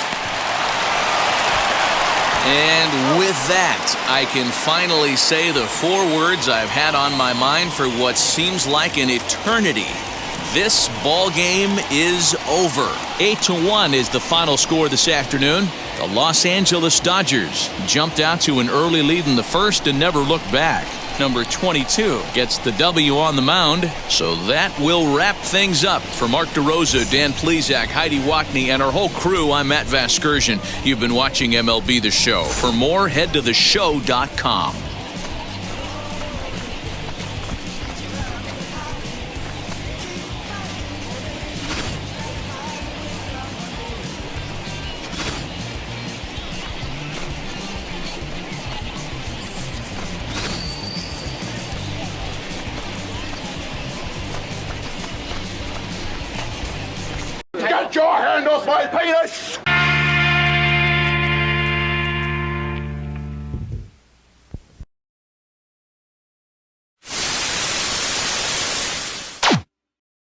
And with that, I can finally say the 4 words I've had on my mind for what seems like an eternity. This ball game is over. 8-1 is the final score this afternoon. The Los Angeles Dodgers jumped out to an early lead in the first and never looked back. Number 22 gets the W on the mound. So that will wrap things up. For Mark DeRosa, Dan Plesac, Heidi Wackney, and our whole crew, I'm Matt Vasgersian. You've been watching MLB The Show. For more, head to theshow.com. Get your hand off my penis!